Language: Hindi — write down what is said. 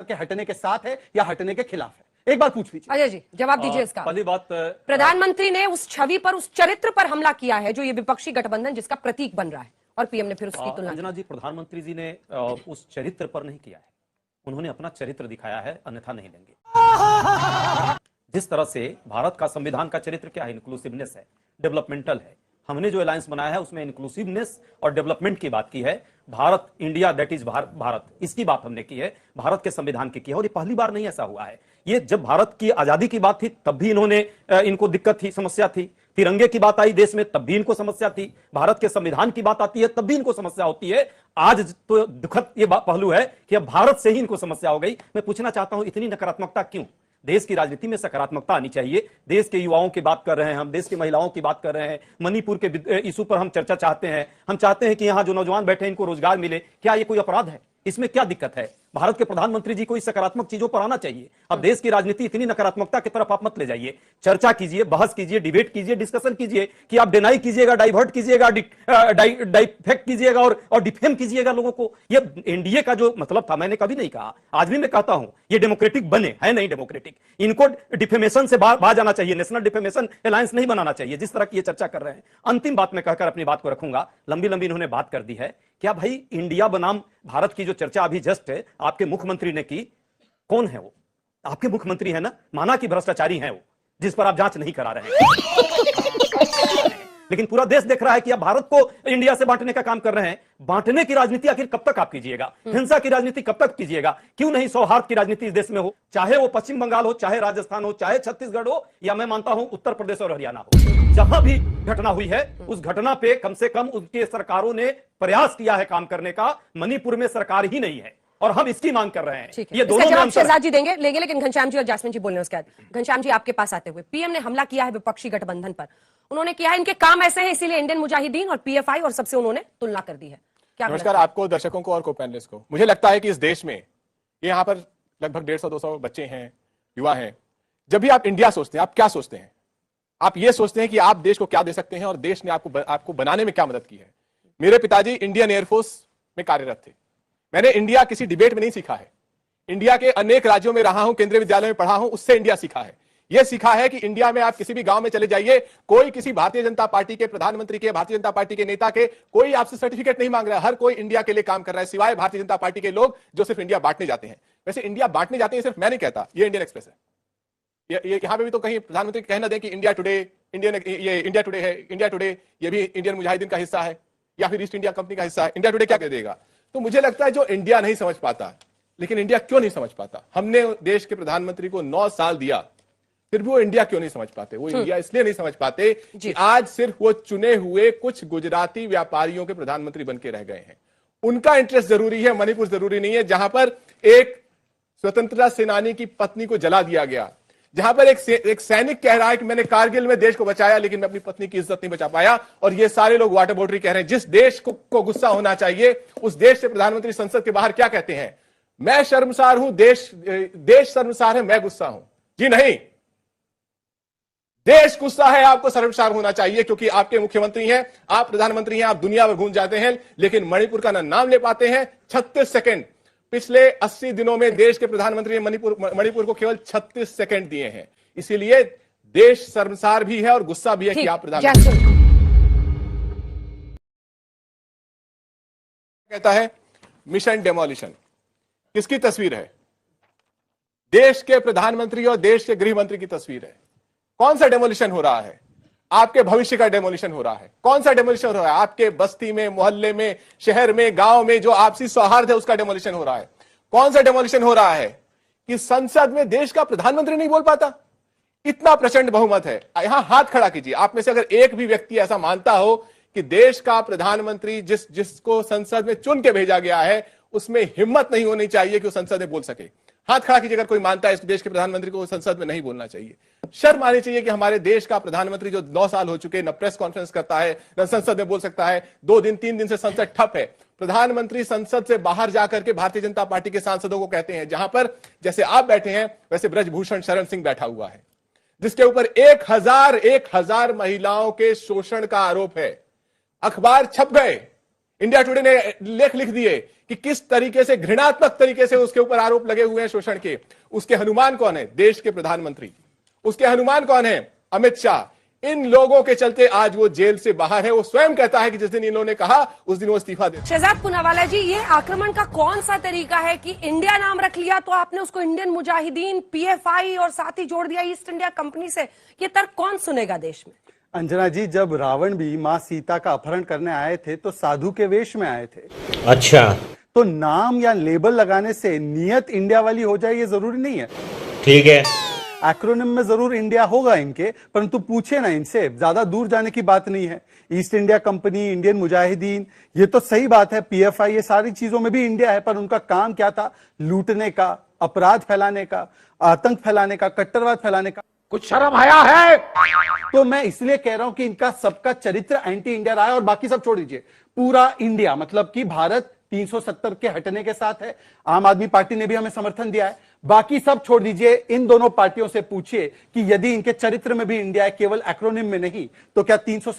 के हटने के साथ है या हटने के खिलाफ है? एक बात पूछ लीजिए। अजय जी जवाब दीजिए इसका। पहली बात, प्रधानमंत्री ने उस छवि पर, उस चरित्र पर हमला किया है जो ये विपक्षी गठबंधन जिसका प्रतीक बन रहा है, और पीएम ने फिर उसकी तुलना। अंजना जी, प्रधानमंत्री जी ने उस चरित्र पर नहीं किया है, उन्होंने अपना चरित्र दिखाया है, अन्यथा नहीं लेंगे। जिस तरह से भारत का संविधान का चरित्र क्या है, इंक्लूसिवनेस है, डेवलपमेंटल है। हमने जो अलायंस बनाया है उसमें इंक्लूसिवनेस और डेवलपमेंट की बात की है। Bharat, India, that is Bharat, इसकी बात हमने की है, भारत के संविधान की है। और ये पहली बार नहीं ऐसा हुआ है। ये जब भारत की आजादी की बात थी तब भी इनको दिक्कत थी, समस्या थी। तिरंगे की बात आई देश में तब भी इनको समस्या थी। भारत के संविधान की बात आती है तब भी इनको समस्या होती है। आज तो दुखद ये पहलू है कि अब भारत से ही इनको समस्या हो गई। मैं पूछना चाहता हूं, इतनी नकारात्मकता क्यों? देश की राजनीति में सकारात्मकता आनी चाहिए। देश के युवाओं की बात कर रहे हैं हम, देश की महिलाओं की बात कर रहे हैं, मणिपुर के इशू पर हम चर्चा चाहते हैं। हम चाहते हैं कि यहां जो नौजवान बैठे हैं इनको रोजगार मिले। क्या ये कोई अपराध है? इसमें क्या दिक्कत है? भारत के प्रधानमंत्री जी को इस सकारात्मक चीजों पर आना चाहिए। अब देश की राजनीति इतनी नकारात्मकता की तरफ आप मत ले जाइए। चर्चा कीजिए, बहस कीजिए, डिबेट कीजिए, डिस्कशन कीजिए कि आप डिनाई कीजिएगा, डाइवर्ट कीजिएगा, डाइफेक्ट कीजिएगा और डिफेम कीजिएगा लोगों को। ये एनडीए का जो मतलब था, मैंने कभी नहीं कहा, आज भी मैं कहता हूं, ये डेमोक्रेटिक बने है नहीं डेमोक्रेटिक। इनको डिफेमेशन से बाहर जाना चाहिए, नेशनल डिफेमेशन अलायंस नहीं बनाना चाहिए, जिस तरह की ये चर्चा कर रहे हैं। अंतिम बात मैं कहकर अपनी बात को रखूंगा, लंबी लंबी इन्होंने बात कर दी है। क्या भाई इंडिया बनाम भारत की जो चर्चा अभी जस्ट आपके मुख्यमंत्री ने की, कौन है वो? आपके मुख्यमंत्री है ना, माना कि भ्रष्टाचारी है वो, जिस पर आप जांच नहीं करा रहे हैं। लेकिन पूरा देश देख रहा है कि आप भारत को इंडिया से बांटने का काम कर रहे हैं। बांटने की राजनीति आखिर कब तक आप कीजिएगा? हिंसा की राजनीति कब तक कीजिएगा? क्यों नहीं सौहार्द की राजनीति इस देश में हो? चाहे वो पश्चिम बंगाल हो, चाहे राजस्थान हो, चाहे छत्तीसगढ़ हो, या मैं मानता हूं उत्तर प्रदेश और हरियाणा हो, जहां भी घटना हुई है उस घटना पे कम से कम उनके सरकारों ने प्रयास किया है काम करने का। मणिपुर में सरकार ही नहीं है और हम इसकी मांग कर रहे हैं। ये दोनों जवाब शहजाद जी लेंगे, लेकिन घनश्याम जी और जासमीन जी बोलने उसके बाद। घनश्याम जी आपके पास आते हुए, पीएम ने हमला किया है विपक्षी गठबंधन पर, उन्होंने किया है, इनके काम ऐसे हैं इसीलिए इंडियन मुजाहिदीन और पीएफआई और सबसे उन्होंने तुलना कर दी है। क्या नमस्कार आपको, दर्शकों को और को पैनलिस्ट को। मुझे लगता है कि इस देश में यहाँ पर लगभग 150-200 बच्चे हैं, युवा हैं। जब भी आप इंडिया सोचते हैं, आप क्या सोचते हैं? आप ये सोचते हैं कि आप देश को क्या दे सकते हैं और देश ने आपको बनाने में क्या मदद की है। मेरे पिताजी इंडियन एयरफोर्स में कार्यरत थे। मैंने इंडिया किसी डिबेट में नहीं सीखा है। इंडिया के अनेक राज्यों में रहा हूं, केंद्रीय विद्यालय में पढ़ा हूं, उससे इंडिया सीखा है। यह सीखा है कि इंडिया में आप किसी भी गांव में चले जाइए, कोई किसी भारतीय जनता पार्टी के प्रधानमंत्री के, भारतीय जनता पार्टी के नेता के, कोई आपसे सर्टिफिकेट नहीं मांग रहा है। हर कोई इंडिया के लिए काम कर रहा है, सिवाय भारतीय जनता पार्टी के लोग जो सिर्फ इंडिया बांटने जाते हैं। वैसे इंडिया बांटने जाते हैं सिर्फ मैं नहीं कहता, ये इंडियन एक्सप्रेस है। ये यहां पे भी तो कहीं प्रधानमंत्री कहना दें कि इंडिया टुडे, ये इंडिया टुडे है, इंडिया टुडे ये भी इंडियन मुजाहिदीन का हिस्सा है या फिर ईस्ट इंडिया कंपनी का हिस्सा है। इंडिया टुडे क्या कह देगा? तो मुझे लगता है जो इंडिया नहीं समझ पाता, लेकिन इंडिया क्यों नहीं समझ पाता? हमने देश के प्रधानमंत्री को 9 साल दिया, फिर भी वो इंडिया क्यों नहीं समझ पाते? वो इंडिया इसलिए नहीं समझ पाते कि आज सिर्फ वो चुने हुए कुछ गुजराती व्यापारियों के प्रधानमंत्री बन के रह गए हैं। उनका इंटरेस्ट जरूरी है, मणिपुर जरूरी नहीं है। जहां पर एक स्वतंत्रता सेनानी की पत्नी को जला दिया गया, जहां पर एक सैनिक कह रहा है कि मैंने कारगिल में देश को बचाया लेकिन मैं अपनी पत्नी की इज्जत नहीं बचा पाया, और ये सारे लोग वाटर बॉटरी कह रहे हैं। जिस देश को गुस्सा होना चाहिए, उस देश से प्रधानमंत्री संसद के बाहर क्या कहते हैं? मैं शर्मसार हूं, देश शर्मसार है, मैं गुस्सा हूं। जी नहीं, देश गुस्सा है, आपको शर्मसार होना चाहिए, क्योंकि आपके मुख्यमंत्री हैं, आप प्रधानमंत्री हैं, आप दुनिया में घूम जाते हैं, लेकिन मणिपुर का नाम ले पाते हैं। 36 सेकंड पिछले 80 दिनों में देश के प्रधानमंत्री ने मणिपुर को केवल 36 सेकंड दिए हैं। इसीलिए देश शर्मसार भी है और गुस्सा भी है कि आप प्रधानमंत्री। कहता है मिशन डेमोलिशन, किसकी तस्वीर है? देश के प्रधानमंत्री और देश के गृह मंत्री की तस्वीर है। कौन सा डेमोलिशन हो रहा है? आपके भविष्य का डेमोलिशन हो रहा है। कौन सा डेमोलिशन हो रहा है? आपके बस्ती में, मोहल्ले में, शहर में, गांव में जो आपसी सौहार्द है उसका डेमोलिशन हो रहा है। कौन सा डेमोलिशन हो रहा है कि संसद में देश का प्रधानमंत्री नहीं बोल पाता? इतना प्रचंड बहुमत है। यहां हाथ खड़ा कीजिए, आप में से अगर एक भी व्यक्ति ऐसा मानता हो कि देश का प्रधानमंत्री जिसको संसद में चुन के भेजा गया है, उसमें हिम्मत नहीं होनी चाहिए कि वो संसद में बोल सके। हाथ खड़ा कीजिए अगर कोई मानता है इस देश के प्रधानमंत्री को संसद में नहीं बोलना चाहिए। शर्म आनी चाहिए कि हमारे देश का प्रधानमंत्री जो 9 साल हो चुके, न प्रेस कॉन्फ्रेंस करता है, न संसद में बोल सकता है। 2 दिन 3 दिन से संसद ठप है। प्रधानमंत्री संसद से बाहर जाकर के भारतीय जनता पार्टी के सांसदों को कहते हैं, जहां पर जैसे आप बैठे हैं वैसे ब्रजभूषण शरण सिंह बैठा हुआ है, जिसके ऊपर 1000 महिलाओं के शोषण का आरोप है। अखबार छप गए, इंडिया टुडे ने लेख लिख दिए कि किस तरीके से घृणात्मक तरीके से उसके ऊपर आरोप लगे हुए हैं शोषण के। उसके हनुमान कौन है? देश के प्रधानमंत्री। उसके हनुमान कौन है? अमित शाह। इन लोगों के चलते आज वो जेल से बाहर है। वो स्वयं कहता है कि जिस दिन इन्होंने कहा उस दिन वो इस्तीफा दे। शहजाद पूनावाला जी, ये आक्रमण का कौन सा तरीका है कि इंडिया नाम रख लिया तो आपने उसको इंडियन मुजाहिदीन, पीएफआई और साथ ही जोड़ दिया ईस्ट इंडिया कंपनी से? ये तर्क कौन सुनेगा देश में? अंजना जी, जब रावण भी माँ सीता का अपहरण करने आए थे तो साधु के वेश में आए थे। अच्छा, तो नाम या लेबल लगाने से नियत इंडिया वाली हो जाए ये जरूरी नहीं है। ठीक है, एक्रोनिम में जरूर इंडिया होगा इनके, परंतु पूछे ना इनसे, ज्यादा दूर जाने की बात नहीं है। East India company, Indian Mujahideen, ये तो सही बात है, पीएफआई, ये सारी चीजों में भी इंडिया है, पर उनका काम क्या था? लूटने का, अपराध फैलाने का, आतंक फैलाने का, कट्टरवाद फैलाने का। कुछ शर्म आया है? तो मैं इसलिए कह रहा हूं कि इनका सबका चरित्र एंटी इंडिया रहा है। और बाकी सब छोड़ दीजिए, पूरा इंडिया मतलब कि भारत 370 के हटने के साथ है। आम आदमी पार्टी ने भी हमें समर्थन दिया है। बाकी सब छोड़ दीजिए, इन दोनों पार्टियों से पूछिए कि यदि इनके चरित्र में भी इंडिया है, केवल एक्रोनिम में नहीं, तो क्या 370